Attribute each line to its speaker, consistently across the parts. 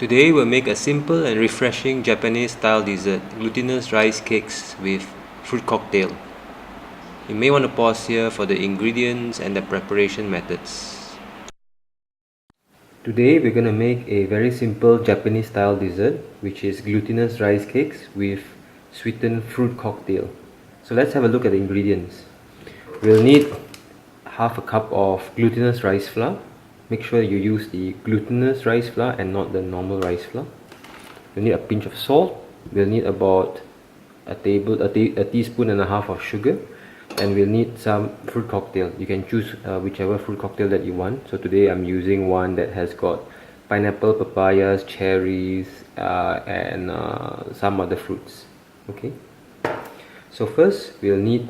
Speaker 1: Today we'll make a simple and refreshing Japanese style dessert, glutinous rice cakes with fruit cocktail. You may want to pause here for the ingredients and the preparation methods. Today we're going to make a very simple Japanese style dessert, which is glutinous rice cakes with sweetened fruit cocktail. So let's have a look at the ingredients. We'll need half a cup of glutinous rice flour. Make sure you use the glutinous rice flour and not the normal rice flour. We'll need a pinch of salt. We'll need about a teaspoon and a half of sugar, and we'll need some fruit cocktail. You can choose whichever fruit cocktail that you want. So today I'm using one that has got pineapple, papayas, cherries, and some other fruits. Okay. So first we'll need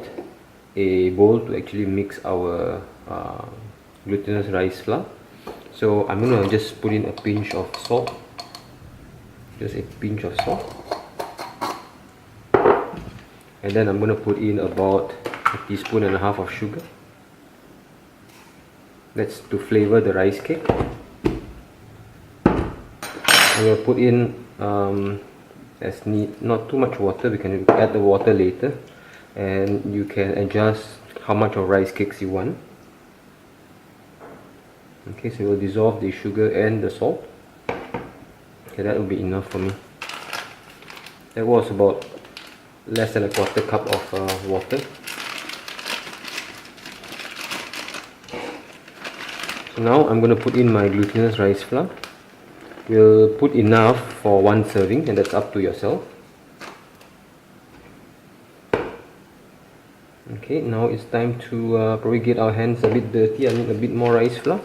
Speaker 1: a bowl to actually mix our glutinous rice flour. So I'm going to just put in a pinch of salt, just a pinch of salt, and then I'm going to put in about a teaspoon and a half of sugar. That's to flavor the rice cake. I'm going to put in as need, not too much water. We can add the water later, and you can adjust how much of rice cakes you want. Okay, so we'll dissolve the sugar and the salt. Okay, that will be enough for me. That was about less than a quarter cup of water. So now I'm going to put in my glutinous rice flour. We'll put enough for one serving, and that's up to yourself. Okay, now it's time to probably get our hands a bit dirty. I need a bit more rice flour.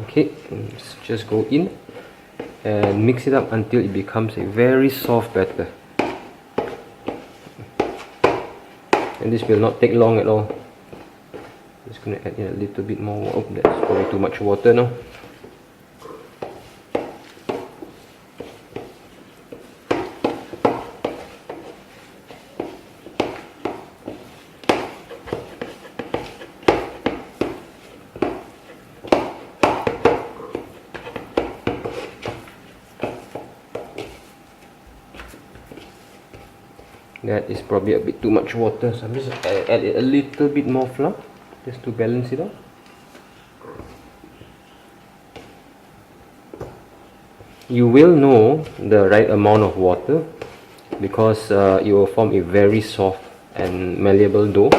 Speaker 1: Okay, let's just go in and mix it up until it becomes a very soft batter. And this will not take long at all. Just going to add in a little bit more. Oh, that's probably too much water now. That is probably a bit too much water, so I'm just add a little bit more flour just to balance it out. You will know the right amount of water because it will form a very soft and malleable dough.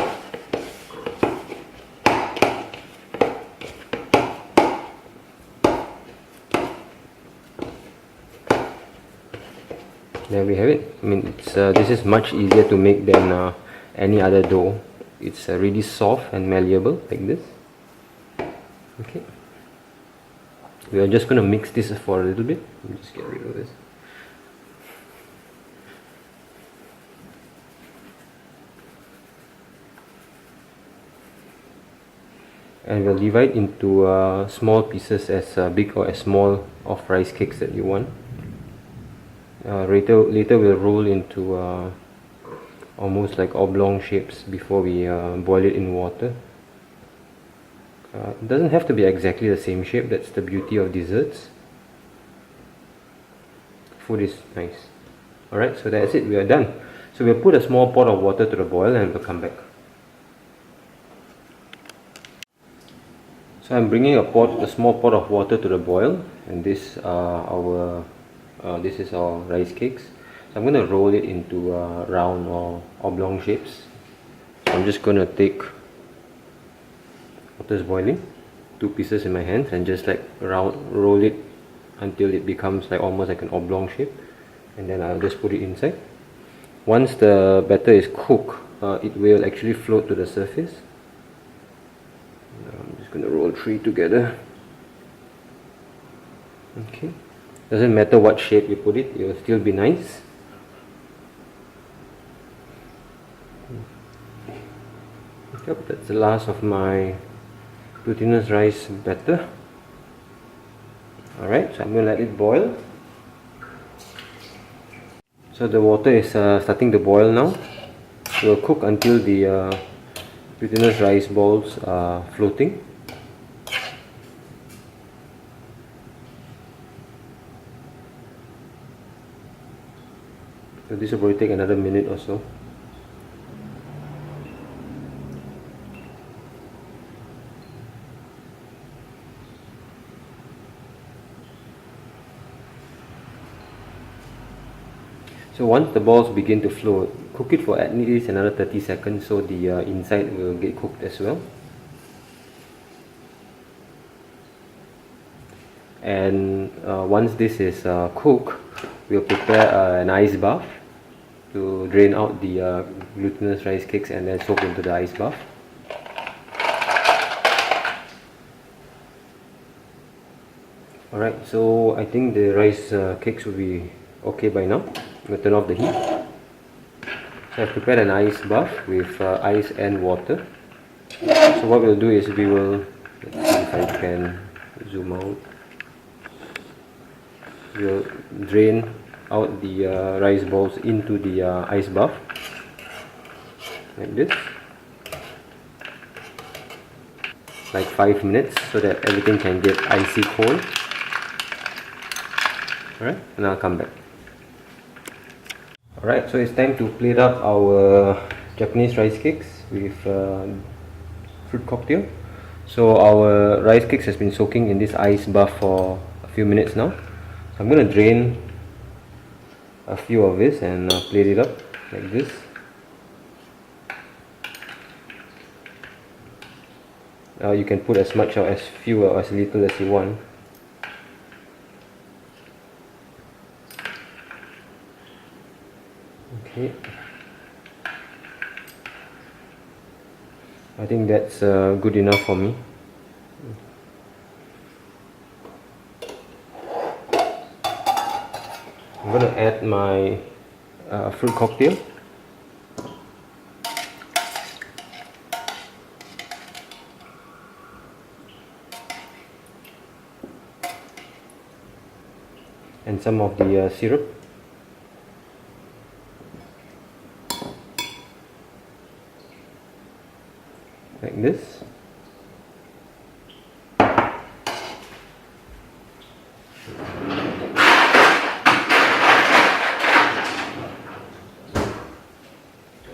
Speaker 1: There we have it. I mean, this is much easier to make than any other dough. It's really soft and malleable like this. Okay. We are just going to mix this for a little bit. Let me just get rid of this. And we'll divide into small pieces, as big or as small of rice cakes that you want. Later we'll roll into almost like oblong shapes before we boil it in water. It doesn't have to be exactly the same shape. That's the beauty of desserts. Food is nice. Alright, so that's it. We are done. So we'll put a small pot of water to the boil and we'll come back. So I'm bringing a small pot of water to the boil, and this is our rice cakes. So I'm going to roll it into round or oblong shapes. So I'm just going to take water is boiling, 2 pieces in my hands, and just like roll it until it becomes like almost like an oblong shape, and then I'll just put it inside. Once the batter is cooked, it will actually float to the surface. I'm just going to roll 3 together. Okay. Doesn't matter what shape you put it, it will still be nice. Yep, that's the last of my glutinous rice batter. Alright, so I'm going to let it boil. So the water is starting to boil now. We'll cook until the glutinous rice balls are floating. So this will probably take another minute or so. So once the balls begin to float, cook it for at least another 30 seconds so the inside will get cooked as well. And once this is cooked, we'll prepare an ice bath to drain out the glutinous rice cakes and then soak into the ice bath. Alright, so I think the rice cakes will be okay by now. I'm going to turn off the heat. So I've prepared an ice bath with ice and water. So what we'll do is we will, let's see if I can zoom out. We'll drain out the rice balls into the ice bath like this, like 5 minutes, so that everything can get icy cold. Alright, and I'll come back. Alright, so it's time to plate up our Japanese rice cakes with fruit cocktail. So our rice cakes has been soaking in this ice bath for a few minutes now. So I'm going to drain a few of this and plate it up like this. You can put as much or as few or as little as you want. Okay, I think that's good enough for me. I'm going to add my fruit cocktail. And some of the syrup. Like this.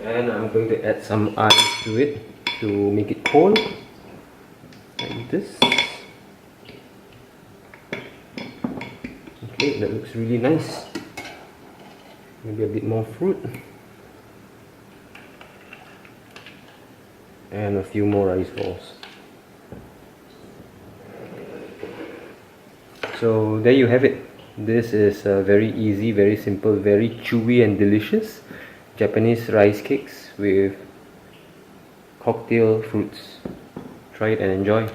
Speaker 1: And I'm going to add some ice to it to make it cold, like this. Okay, that looks really nice. Maybe a bit more fruit. And a few more rice balls. So there you have it. This is very easy, very simple, very chewy and delicious Japanese rice cakes with cocktail fruits. Try it and enjoy.